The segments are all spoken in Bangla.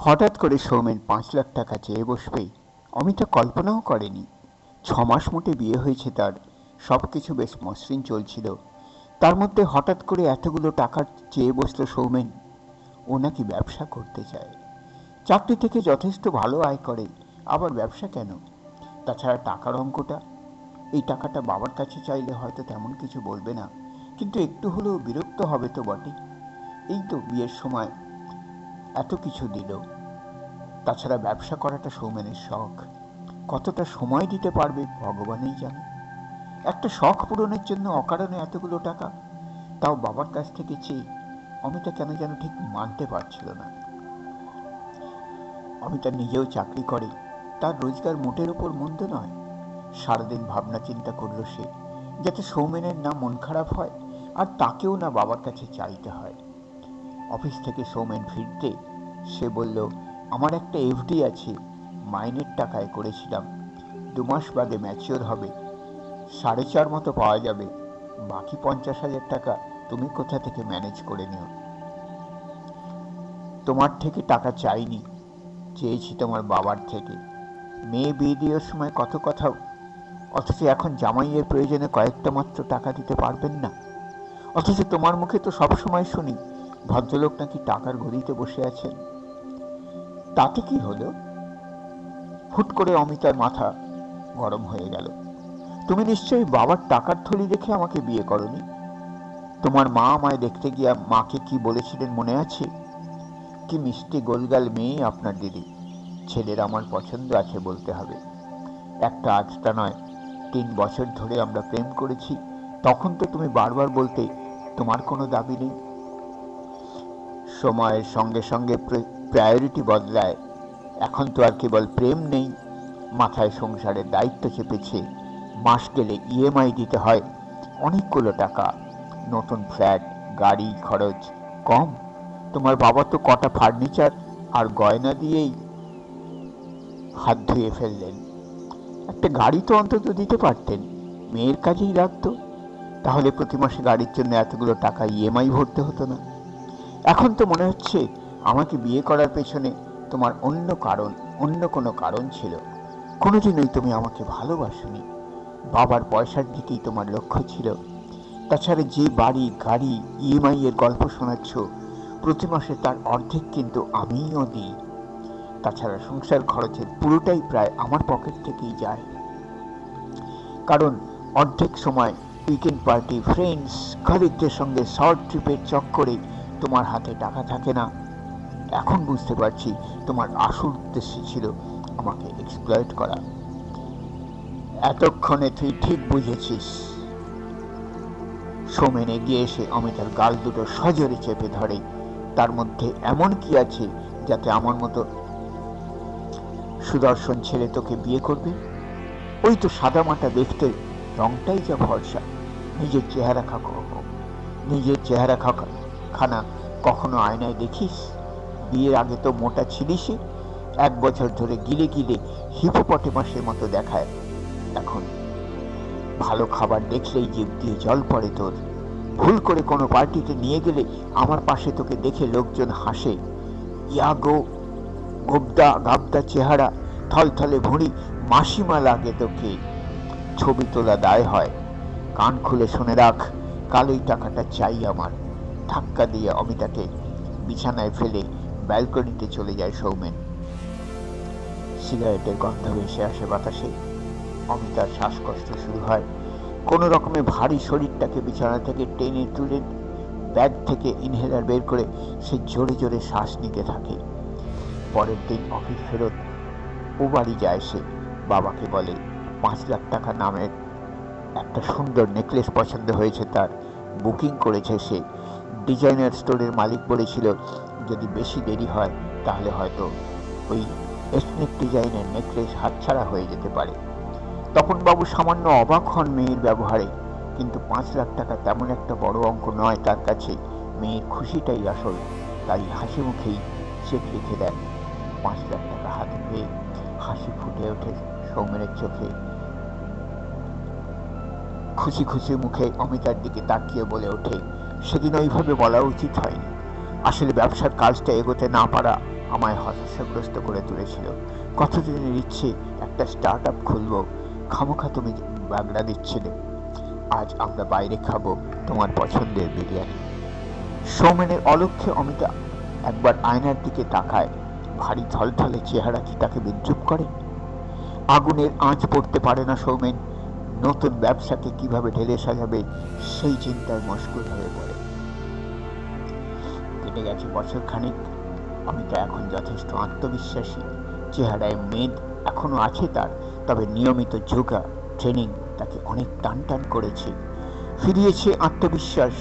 হঠাৎ করে সৌমেন ৫ লাখ টাকা চেয়ে বসবে অমিতা কল্পনাও করেনি। ৬ মাস মোটে বিয়ে হয়েছে তার, সব কিছু বেশ মসৃণ চলছিল। তার মধ্যে হঠাৎ করে এতগুলো টাকা চেয়ে বসলো সৌমেন। ও নাকি ব্যবসা করতে চায়। চাকরি থেকে যথেষ্ট ভালো আয় করে, আবার ব্যবসা কেন? তাছাড়া টাকার অঙ্কটা, এই টাকাটা বাবার কাছে চাইলে হয়তো তেমন কিছু বলবে না, কিন্তু একটু হলেও বিরক্ত হবে তো বটে। এই তো বিয়ের সময় এত কিছু দিল। তাছাড়া ব্যবসা করাটা সৌমেনের শখ, কতটা সময় দিতে পারবে ভগবানই জানে। একটা শখ পূরণের জন্য অকারণে এতগুলো টাকা, তাও বাবার কাছ থেকে চেয়ে অমিতা কেন যেন ঠিক মানতে পারছিল না। অমিতা নিজেও চাকরি করে, তার রোজগার মোটের ওপর মন্দ নয়। সারাদিন ভাবনা চিন্তা করলো সে, যাতে সৌমেনের না মন খারাপ হয় আর তাকেও না বাবার কাছে চাইতে হয়। অফিস থেকে সৌমেন ফিরতে সে বলল, আমার একটা এফডি আছে, মাইনের টাকায় করেছিলাম, 2 মাস বাদে ম্যাচিওর হবে, 4.5 মতো পাওয়া যাবে, বাকি 50,000 টাকা তুমি কোথা থেকে ম্যানেজ করে নিও। তোমার থেকে টাকা চাইনি, চেয়েছি তোমার বাবার থেকে। মেয়ে বিয়ে দেওয়ার সময় কত কথা, অথচ এখন জামাইয়ের প্রয়োজনে কয়েকটা মাত্র টাকা দিতে পারবেন না। অথচ তোমার মুখে তো সবসময় শুনি ভদ্রলোক নাকি টাকার গদিতে বসে আছেন। তাতে কি হলো? হুট করে অমিতার মাথা গরম হয়ে গেল। তুমি নিশ্চয়ই বাবার টাকার থলি দেখে আমাকে বিয়ে করনি। তোমার মা আমায় দেখতে গিয়া মাকে কি বলেছিলেন মনে আছে? কি মিষ্টি গোলগাল মেয়ে আপনার দিদি, ছেলের আমার পছন্দ আছে বলতে হবে। একটা আধটা নয়, 3 বছর ধরে আমরা প্রেম করেছি, তখন তো তুমি বারবার বলতে তোমার কোনো দাবি নেই। সময়ের সঙ্গে সঙ্গে প্রায়োরিটি বদলায়, এখন তো আর কেবল প্রেম নেই, মাথায় সংসারের দায়িত্ব চেপেছে। মাস গেলে ইএমআই দিতে হয় অনেকগুলো টাকা, নতুন ফ্ল্যাট, গাড়ি খরচ কম। তোমার বাবা তো কটা ফার্নিচার আর গয়না দিয়েই হাত ধুয়ে ফেললেন। একটা গাড়ি তো অন্তত দিতে পারতেন, মেয়ের কাজেই লাগতো, তাহলে প্রতি মাসে গাড়ির জন্য এতগুলো টাকা ইএমআই ভরতে হতো না। এখন তো মনে হচ্ছে আমাকে বিয়ে করার পেছনে তোমার অন্য কোনো কারণ ছিল। কোনোদিনই তুমি আমাকে ভালোবাসোনি, বাবার পয়সার দিকেই তোমার লক্ষ্য ছিল। তাছাড়া যে বাড়ি গাড়ি ইএমআই এর গল্প শোনাচ্ছ, প্রতি মাসে তার অর্ধেক কিন্তু আমিও দিই। তাছাড়া সংসার খরচের পুরোটাই প্রায় আমার পকেট থেকেই যায়, কারণ অর্ধেক সময় উইকেন্ড পার্টি, ফ্রেন্ডস, কলিগদের সঙ্গে শর্ট ট্রিপের চক্করে তোমার হাতে টাকা থাকে না। এখন বুঝতে পারছি তোমার আসল উদ্দেশ্য ছিল আমাকে এক্সপ্লয়েট করা। এতক্ষণে তুই ঠিক বুঝেছিস। সৌমেন এগিয়ে এসে অমিতার গাল দুটো সজোরে চেপে ধরে। তার মধ্যে এমন কি আছে যাতে আমার মতো সুদর্শন ছেলে তোকে বিয়ে করবে? ওই তো সাদামাটা দেখতে, রংটাই যা ভরসা। নিজের চেহারা খানা কখনো আয়নায় দেখিস? বিয়ের আগে তো মোটা ছিলিসই, 1 বছর ধরে গিলে গিলে হিপোপটেমাসের মতো দেখায়। এখন ভালো খাবার দেখলেই জিভ দিয়ে জল পড়ে তোর। ভুল করে কোনো পার্টিতে নিয়ে গেলে আমার পাশে তোকে দেখে লোকজন হাসে। ইয়াগো গাবদা চেহারা, থলথলে ভুঁড়ি, মাসিমা লাগে তোকে। ছবি তোলা দায় হয়। কান খুলে শুনে রাখ, কালোই টাকাটা চাই আমার। ধাক্কা দিয়ে অমিতাকে বিছানায় ফেলে ব্যালকনিতে চলে যায় সৌমেন। সিগারেটের গন্ধ ভেসে আসে বাতাসে। অমিতার শ্বাসকষ্ট শুরু হয়। কোনো রকমে ভারী শরীরটাকে বিছানা থেকে টেনে তুলে ব্যাগ থেকে ইনহেলার বের করে সে জোরে জোরে শ্বাস নিতে থাকে। পরের দিন অফিস ফেরত ও বাড়ি যায় সে। বাবাকে বলে 5 লাখ টাকা নামের একটা সুন্দর নেকলেস পছন্দ হয়েছে তার, বুকিং করেছে সে। ডিজাইনার স্টোরের মালিক বলেছিল যদি বেশি দেরি হয় তাহলে হয়তো ওই এথনিক ডিজাইনের নেকলেস হাতছাড়া হয়ে যেতে পারে। তখন বাবু সামান্য অবাক হন মেয়ের ব্যবহারে, কিন্তু 5 লাখ টাকা তেমন একটা বড় অঙ্ক নয় তার কাছে। মেয়ের খুশিটাই আসল, তাই হাসি মুখেই চেক লিখে দেন। 5 লাখ টাকা হাতে পেয়ে হাসি ফুটে ওঠে সৌমেনের চোখে। খুশি খুশি মুখে অমিতার দিকে তাকিয়ে বলে ওঠে, সেদিন ওইভাবে বলা উচিত হয়নি। আসলে ব্যবসার কাজটা এগোতে না পারা আমায় হতাশাগ্রস্ত করে তুলেছিল। কতদিনের ইচ্ছে একটা স্টার্ট আপ খুলবো, খামোখা তুমি বাগড়া দিচ্ছিলে। আজ আমরা বাইরে খাবো তোমার পছন্দের বিরিয়ানি। সৌমেনের অলক্ষ্যে অমিতা একবার আয়নার দিকে তাকায়। ভারী থলথলে চেহারা কি তাকে বিদ্রুপ করে? আগুনের আঁচ পড়তে পারে না সৌমেন। নতুন ব্যবসাকে কিভাবে ঢেলে সাজাবে সেই চিন্তায় মশগুল হয়ে পড়ে। কেটে গেছে বছর খানিক। অমিতা এখন যথেষ্ট আত্মবিশ্বাসী। চেহারায় মেদ এখনো আছে তার, তবে নিয়মিত যোগা ট্রেনিং তাকে অনেক টান টান করেছে, ফিরিয়েছে আত্মবিশ্বাস।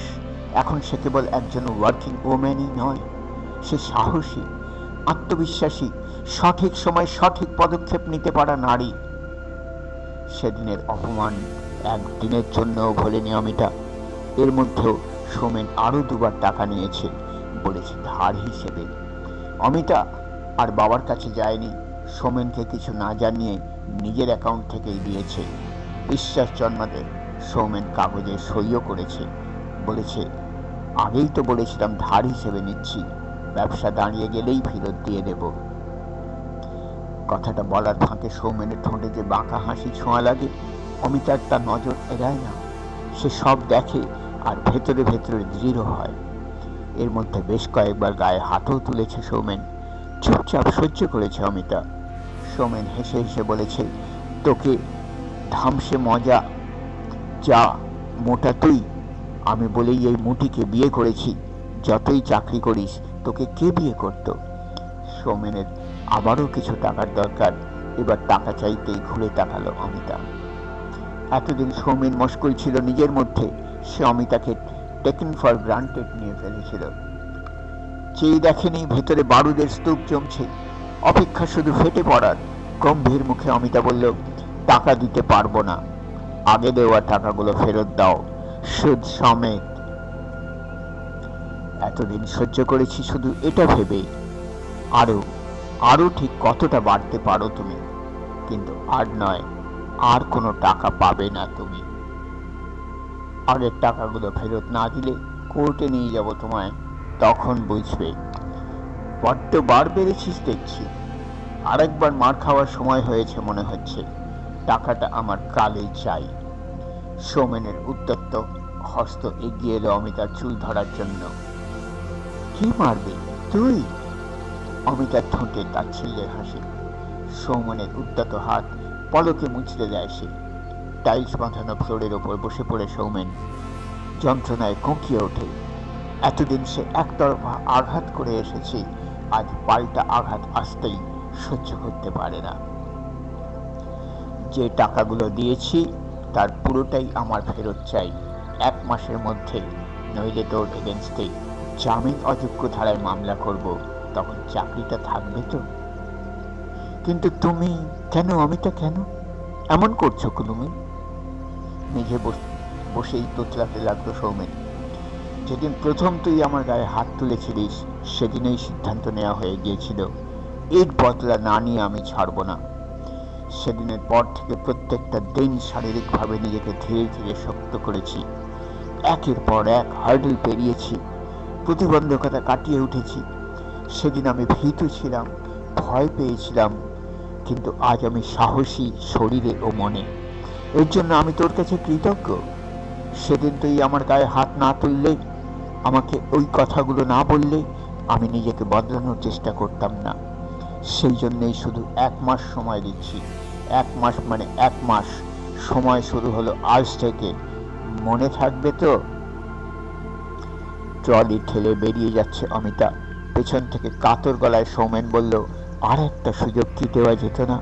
এখন সে কেবল একজন ওয়ার্কিং ওম্যানই নয়, সে সাহসী, আত্মবিশ্বাসী, সঠিক সময় সঠিক পদক্ষেপ নিতে পারা নারী। সেদিনের অপমান একদিনের জন্যও ভোলেনি অমিতা। এর মধ্যেও সৌমেন আরো দুবার টাকা নিয়েছে, বলেছে ধার হিসেবে। অমিতা আর বাবার কাছে যায়নি, সৌমেনকে কিছু না জানিয়ে নিজের অ্যাকাউন্ট থেকেই দিয়েছে। বিশ্বাস জন্মাতে সৌমেন কাগজে সইও করেছে, বলেছে আগেই তো বলেছিলাম ধার হিসেবে নিচ্ছি, ব্যবসা দাঁড়িয়ে গেলেই ফেরত দিয়ে দেব। কথাটা বলার ফাঁকে সৌমেনের ঠোঁটে যে বাঁকা হাসি ছোঁয়া লাগে, অমিতার তার নজর এড়ায় না। সে সব দেখে আর ভেতরে ভেতরে দৃঢ় হয়। এর মধ্যে বেশ কয়েকবার গায়ে হাতও তুলেছে সৌমেন। চুপচাপ সহ্য করেছে অমিতা। সৌমেন হেসে হেসে বলেছে, তোকে ধামসে মজা, যা মোটা তুই। আমি বলেই এই মুটিকে বিয়ে করেছি, যতই চাকরি করিস তোকে কে বিয়ে করত? সৌমেনের আবারও কিছু টাকার দরকার। এবার টাকা চাইতেই ঘুরে তাকালো অমিতা। এতদিন সৌমেন মশগুল ছিল নিজের মধ্যে। সে অমিতাকে টেকেন ফর গ্রান্টেড নিয়ে ফেলেছিল। চেয়ে দেখেনি ভেতরে বারুদের স্তূপ জমছে, অপেক্ষা শুধু ফেটে পড়ার। গম্ভীর মুখে অমিতা বলল, টাকা দিতে পারবো না, আগে দেওয়া টাকাগুলো ফেরত দাও, সুদ সমেত। এতদিন সহ্য করেছি শুধু এটা ভেবেই, আরো আরো ঠিক কতটা বাড়তে পারো তুমি, কিন্তু আর নয়, আর কোনো টাকা পাবে না তুমি। আগের টাকাগুলো ফেরত না দিলে কোর্টে নিয়ে যাব তোমায়, তখন বুঝবে। বড্ড বার বেড়েছিস দেখছি, আরেকবার মার খাওয়ার সময় হয়েছে মনে হচ্ছে। টাকাটা আমার কালে চাই। সৌমেনের উদ্যত্ত হস্ত এগিয়ে এলো অমিতার চুল ধরার জন্য। কি মারবে তুই? অমিতার ঠোঁটে তাচ্ছিল্যের হাসি। সৌমেনের উদ্যত হাত পলকে মুছড়ে দেয় সে। টাইলস বাঁধানো ফ্লোরের ওপর বসে পড়ে সৌমেন যন্ত্রণায় কোঁকিয়ে ওঠে। এতদিন সে একতরফা আঘাত করে এসেছে, আজ পাল্টা আঘাত আসতেই সহ্য করতে পারে না। যে টাকাগুলো দিয়েছি তার পুরোটাই আমার ফেরত চাই, 1 মাসের মধ্যে, নইলে তোর এগেনস্টে জামিন অযোগ্য ধারায় মামলা করব। তখন চাকরিটা থাকবে তো? কিন্তু তুমি কেন অমিতা, কেন এমন করছো তুমি? মেঝে বসেই তোতলাতে লাগলো সৌমেন। যেদিন প্রথম তুই আমার গায়ে হাত তুলেছিলিস সেদিনই সিদ্ধান্ত নেওয়া হয়ে গিয়েছিল, এর বদলা না নিয়ে আমি ছাড়ব না। সেদিনের পর থেকে প্রত্যেকটা দিন শারীরিকভাবে নিজেকে ধীরে ধীরে শক্ত করেছি। একের পর এক হার্ডেল পেরিয়েছি, প্রতিবন্ধকতা কাটিয়ে উঠেছি। সেদিন আমি ভীতু ছিলাম, ভয় পেয়েছিলাম, কিন্তু আজ আমি সাহসী শরীরে ও মনে। এর জন্য আমি তোর কাছে কৃতজ্ঞ। সেদিন তুই আমার গায়ে হাত না তুললে, আমাকে ওই কথাগুলো না বললে, আমি নিজেকে বদলানোর চেষ্টা করতাম না। সেই জন্যই শুধু 1 মাস সময় দিচ্ছি। 1 মাস মানে 1 মাস। সময় শুরু হলো আজ থেকে, মনে থাকবে তো? ট্রলি ঠেলে বেরিয়ে যাচ্ছে অমিতা। পেছন থেকে কাতর গলায় সৌমেন বলল, আর একটা সুযোগ কি দেওয়া যেত না?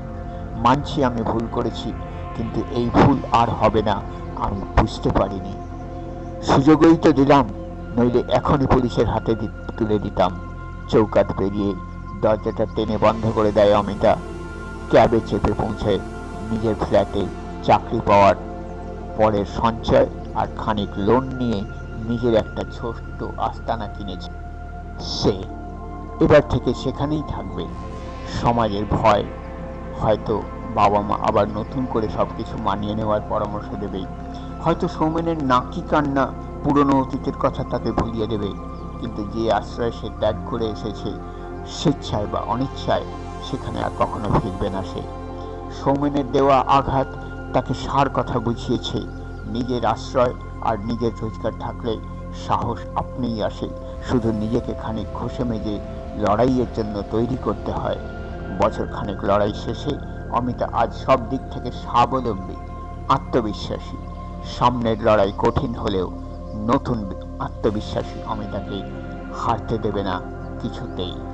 মানছি আমি ভুল করেছি, কিন্তু এই ভুল আর হবে না, আমি বুঝতে পারিনি। সুযোগই তো দিলাম, নইলে এখনই পুলিশের হাতে তুলে দিতাম। চৌকাঠ পেরিয়ে দরজাটা টেনে বন্ধ করে দেয় অমিতা। ক্যাবে চেপে পৌঁছায় নিজের ফ্ল্যাটে। চাকরি পাওয়ার পরের সঞ্চয় আর খানিক লোন নিয়ে নিজের একটা ছোট্ট আস্তানা কিনেছে সে। এবার থেকে সেখানেই থাকবে। সমাজের ভয়, হয়তো বাবা মা আবার নতুন করে সবকিছু মানিয়ে নেওয়ার পরামর্শ দেবে, হয়তো সৌমেনের নাকি কান্না পুরনো অতীতের কথা তাকে ভুলিয়ে দেবে, কিন্তু যে আশ্রয় সে ত্যাগ করে এসেছে স্বেচ্ছায় বা অনিচ্ছায় সেখানে আর কখনো ফিরবে না সে। সৌমেনের দেওয়া আঘাত তাকে সার কথা বুঝিয়েছে। নিজের আশ্রয় আর নিজের রোজগার থাকলে সাহস আপনিই আসে। শুধু নিজেকে খানিক ঘষে মেজে লড়াইয়ের জন্য তৈরি করতে হয়। বছরখানেক লড়াই শেষে অমিতা আজ সব দিক থেকে স্বাবলম্বী, আত্মবিশ্বাসী। সামনের লড়াই কঠিন হলেও নতুন আত্মবিশ্বাসী অমিতাকে হারতে দেবে না কিছুতেই।